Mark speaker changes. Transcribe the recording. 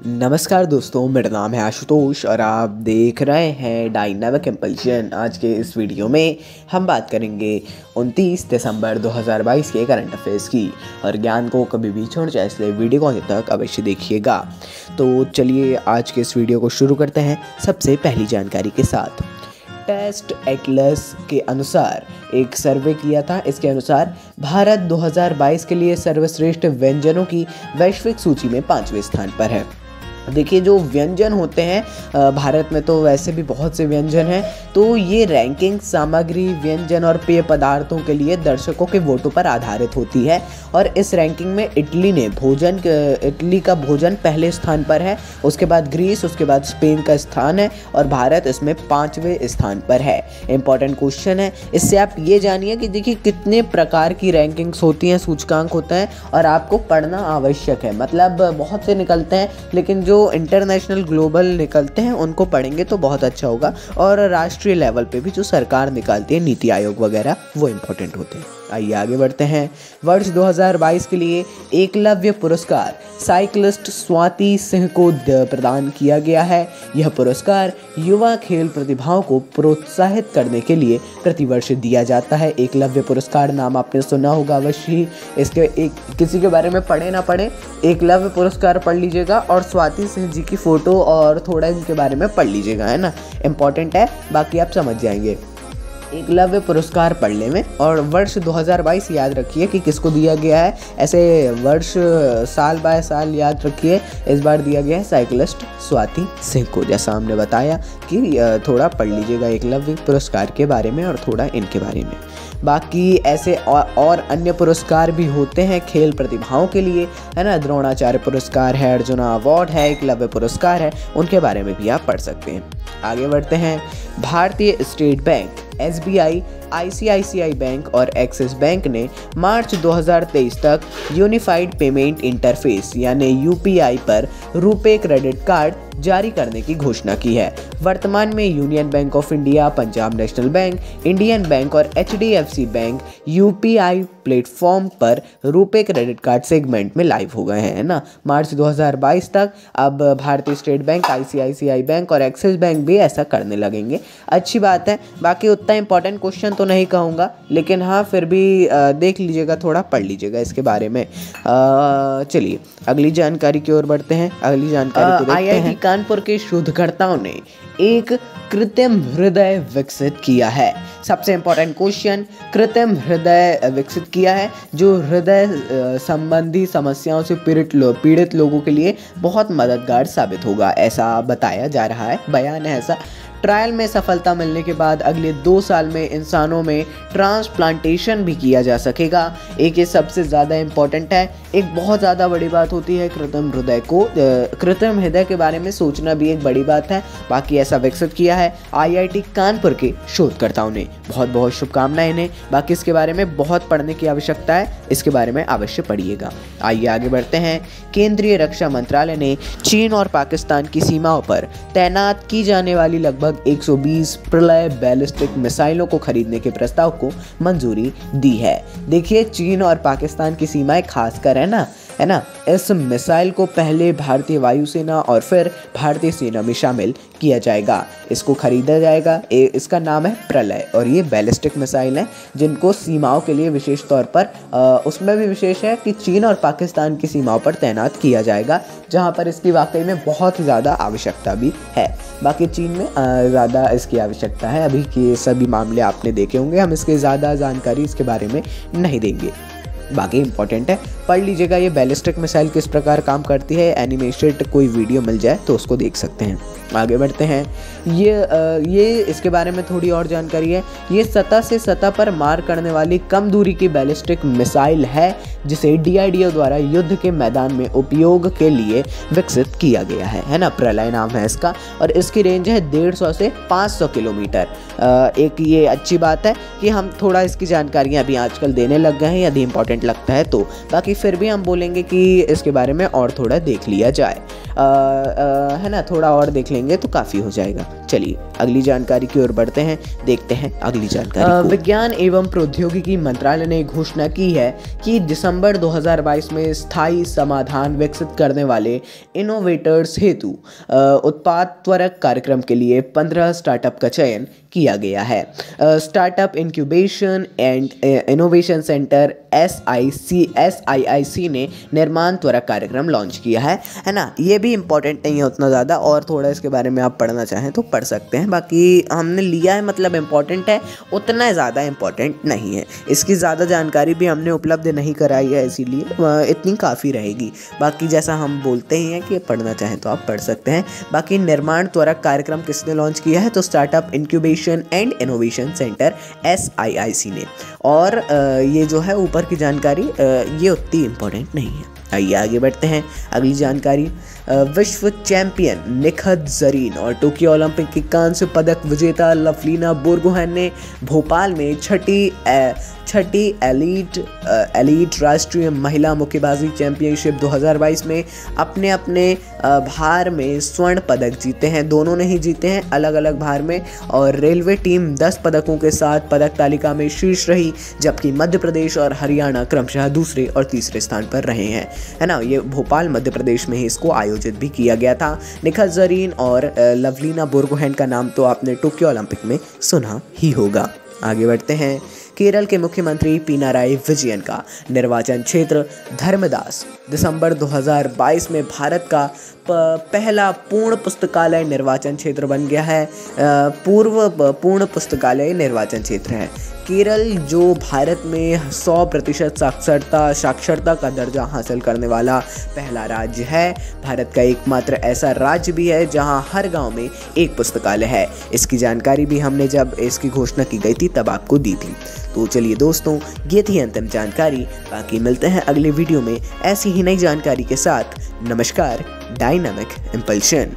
Speaker 1: नमस्कार दोस्तों, मेरा नाम है आशुतोष और आप देख रहे हैं डायनामिक इम्पल्शन। आज के इस वीडियो में हम बात करेंगे 29 दिसंबर 2022 के करंट अफेयर्स की। और ज्ञान को कभी भी छोड़ जाए, इसलिए वीडियो को अंत तक अवश्य देखिएगा। तो चलिए आज के इस वीडियो को शुरू करते हैं सबसे पहली जानकारी के साथ। टेस्ट एटलस के अनुसार एक सर्वे किया था। इसके अनुसार भारत 2022 के लिए सर्वश्रेष्ठ व्यंजनों की वैश्विक सूची में 5वें स्थान पर है। देखिए, जो व्यंजन होते हैं भारत में तो वैसे भी बहुत से व्यंजन हैं, तो ये रैंकिंग सामग्री, व्यंजन और पेय पदार्थों के लिए दर्शकों के वोटों पर आधारित होती है। और इस रैंकिंग में इटली का भोजन पहले स्थान पर है, उसके बाद ग्रीस, उसके बाद स्पेन का स्थान है और भारत इसमें 5वें स्थान पर है। इंपॉर्टेंट क्वेश्चन है, इससे आप ये जानिए कि देखिए कितने प्रकार की रैंकिंग्स होती हैं, सूचकांक होता है और आपको पढ़ना आवश्यक है। मतलब बहुत से निकलते हैं, लेकिन जो इंटरनेशनल ग्लोबल निकलते हैं उनको पढ़ेंगे तो बहुत अच्छा होगा। और राष्ट्रीय लेवल पे भी जो सरकार निकालती है, नीति आयोग वगैरह, वो इम्पोर्टेंट होते हैं। आइए आगे बढ़ते हैं। वर्ष 2022 के लिए एकलव्य पुरस्कार साइक्लिस्ट स्वाति सिंह को प्रदान किया गया है। यह पुरस्कार युवा खेल प्रतिभाओं को प्रोत्साहित करने के लिए प्रतिवर्ष दिया जाता है। एकलव्य पुरस्कार नाम आपने सुना होगा अवश्य ही। इसके किसी के बारे में पढ़े ना पढ़े, एकलव्य पुरस्कार पढ़ लीजिएगा और स्वाति सिंह जी की फ़ोटो और थोड़ा इनके बारे में पढ़ लीजिएगा, है ना। इम्पॉर्टेंट है, बाकी आप समझ जाएंगे एकलव्य पुरस्कार पढ़ने में। और वर्ष 2022 याद रखिए कि किसको दिया गया है। ऐसे वर्ष साल बाय साल याद रखिए। इस बार दिया गया है साइक्लिस्ट स्वाति सिंह को। जैसा हमने बताया कि थोड़ा पढ़ लीजिएगा एकलव्य पुरस्कार के बारे में और थोड़ा इनके बारे में। बाकी ऐसे और अन्य पुरस्कार भी होते हैं खेल प्रतिभाओं के लिए, है ना। द्रोणाचार्य पुरस्कार है, अर्जुना अवार्ड है, एकलव्य पुरस्कार है, उनके बारे में भी आप पढ़ सकते हैं। आगे बढ़ते हैं। भारतीय state bank, SBI, ICICI bank और एक्सिस बैंक ने मार्च 2023 तक यूनिफाइड पेमेंट इंटरफेस यानी UPI पर रुपे क्रेडिट कार्ड जारी करने की घोषणा की है। वर्तमान में union bank of India, Punjab national bank, Indian bank और HDFC बैंक UPI प्लेटफॉर्म पर रुपे क्रेडिट कार्ड सेगमेंट में लाइव हो गए हैं, है ना। मार्च 2022 तक अब भारतीय स्टेट बैंक, ICICI बैंक और एक्सिस बैंक भी ऐसा करने लगेंगे। अच्छी बात है। बाकी उतना इंपॉर्टेंट क्वेश्चन तो नहीं कहूँगा, लेकिन हाँ फिर भी देख लीजिएगा, थोड़ा पढ़ लीजिएगा इसके बारे में। चलिए अगली जानकारी की ओर बढ़ते हैं। अगली जानकारी को देखते हैं। कानपुर के शोधकर्ताओं ने एक कृत्रिम हृदय विकसित किया है। सबसे इंपॉर्टेंट क्वेश्चन, कृत्रिम हृदय विकसित किया है जो हृदय संबंधी समस्याओं से पीड़ित लोगों के लिए बहुत मददगार साबित होगा, ऐसा बताया जा रहा है। बयान है ऐसा। ट्रायल में सफलता मिलने के बाद अगले 2 साल में इंसानों में ट्रांसप्लांटेशन भी किया जा सकेगा। एक ये सबसे ज़्यादा इम्पॉर्टेंट है। एक बहुत ज़्यादा बड़ी बात होती है कृत्रिम हृदय को, कृत्रिम हृदय के बारे में सोचना भी एक बड़ी बात है। बाकी ऐसा विकसित किया है IIT कानपुर के शोधकर्ताओं ने। बहुत बहुत शुभकामनाएं इन्हें। बाकी इसके बारे में बहुत पढ़ने की आवश्यकता है, इसके बारे में अवश्य पढ़िएगा। आइए आगे बढ़ते हैं। केंद्रीय रक्षा मंत्रालय ने चीन और पाकिस्तान की सीमाओं पर तैनात की जाने वाली लगभग 120 प्रलय बैलिस्टिक मिसाइलों को खरीदने के प्रस्ताव को मंजूरी दी है। देखिए, चीन और पाकिस्तान की सीमाएं खासकर है ना, इस मिसाइल को पहले भारतीय वायुसेना और फिर भारतीय सेना में शामिल किया जाएगा। इसको खरीदा जाएगा। इसका नाम है प्रलय और ये बैलिस्टिक मिसाइल है जिनको सीमाओं के लिए विशेष तौर पर उसमें भी विशेष है कि चीन और पाकिस्तान की सीमाओं पर तैनात किया जाएगा, जहां पर इसकी वाकई में बहुत ज़्यादा आवश्यकता भी है। बाकी चीन में ज़्यादा इसकी आवश्यकता है। अभी के सभी मामले आपने देखे होंगे, हम इसके ज़्यादा जानकारी इसके बारे में नहीं देंगे। बाकी इंपॉर्टेंट है, पढ़ लीजिएगा ये बैलिस्टिक मिसाइल किस प्रकार काम करती है। एनिमेटेड कोई वीडियो मिल जाए तो उसको देख सकते हैं। आगे बढ़ते हैं। ये इसके बारे में थोड़ी और जानकारी है। ये सतह से सतह पर मार करने वाली कम दूरी की बैलिस्टिक मिसाइल है जिसे DRDO द्वारा युद्ध के मैदान में उपयोग के लिए विकसित किया गया है ना। प्रलय नाम है इसका और इसकी रेंज है 150 से 500 किलोमीटर। एक ये अच्छी बात है कि हम थोड़ा इसकी जानकारियाँ अभी आजकल देने लग गए हैं, यदि इंपॉर्टेंट लगता है तो। बाकी फिर भी हम बोलेंगे कि इसके बारे में और थोड़ा देख लिया जाए, है ना। थोड़ा और देख लेंगे तो काफ़ी हो जाएगा। चलिए अगली जानकारी की ओर बढ़ते हैं, देखते हैं अगली जानकारी। विज्ञान एवं प्रौद्योगिकी मंत्रालय ने घोषणा की है कि दिसंबर 2022 में स्थायी समाधान विकसित करने वाले इनोवेटर्स हेतु उत्पाद त्वरक कार्यक्रम के लिए 15 स्टार्टअप का चयन किया गया है। Startup incubation and innovation centre SIIC ने निर्माण त्वरक कार्यक्रम लॉन्च किया है ना। ये भी इम्पोर्टेंट नहीं है उतना ज़्यादा, और थोड़ा इसके बारे में आप पढ़ना चाहें तो पढ़ सकते हैं। बाकी हमने लिया है मतलब इम्पोर्टेंट है, उतना ज़्यादा इम्पोर्टेंट नहीं है। इसकी ज़्यादा जानकारी भी हमने उपलब्ध नहीं कराई है, इसीलिए इतनी काफ़ी रहेगी। बाकी जैसा हम बोलते ही हैं कि पढ़ना चाहें तो आप पढ़ सकते हैं। बाकी निर्माण त्वरक कार्यक्रम किसने लॉन्च किया है, तो startup incubation and innovation centre SIIC ने। और ये जो है ऊपर की जानकारी ये उतनी इम्पोर्टेंट नहीं है। आइए आगे बढ़ते हैं अगली जानकारी। विश्व चैंपियन निखत जरीन और टोक्यो ओलंपिक की कांस्य पदक विजेता लवलीना बोरगोहेन ने भोपाल में छठी एलीट राष्ट्रीय महिला मुक्केबाजी चैंपियनशिप 2022 में अपने भार में स्वर्ण पदक जीते हैं। दोनों ने ही जीते हैं अलग अलग भार में। और रेलवे टीम 10 पदकों के साथ पदक तालिका में शीर्ष रही, जबकि मध्य प्रदेश और हरियाणा क्रमशः दूसरे और तीसरे स्थान पर रहे हैं, है ना। ये भोपाल मध्य प्रदेश में ही इसको आयोजित भी किया गया था। निखत जरीन और लवलीना बोरगोहेन का नाम तो आपने टोक्यो ओलंपिक में सुना ही होगा। आगे बढ़ते हैं। केरल के मुख्यमंत्री पिनाराई विजयन का निर्वाचन क्षेत्र धर्मदास दिसंबर 2022 में भारत का पहला पूर्ण पुस्तकालय निर्वाचन क्षेत्र बन गया है। पूर्ण पुस्तकालय निर्वाचन क्षेत्र है। केरल जो भारत में 100% साक्षरता का दर्जा हासिल करने वाला पहला राज्य है। भारत का एकमात्र ऐसा राज्य भी है जहां हर गांव में एक पुस्तकालय है। इसकी जानकारी भी हमने जब इसकी घोषणा की गई थी तब आपको दी थी। तो चलिए दोस्तों, ये थी अंतिम जानकारी। बाकी मिलते हैं अगले वीडियो में ऐसी ही नई जानकारी के साथ। नमस्कार, डायनामिक इम्पल्शन।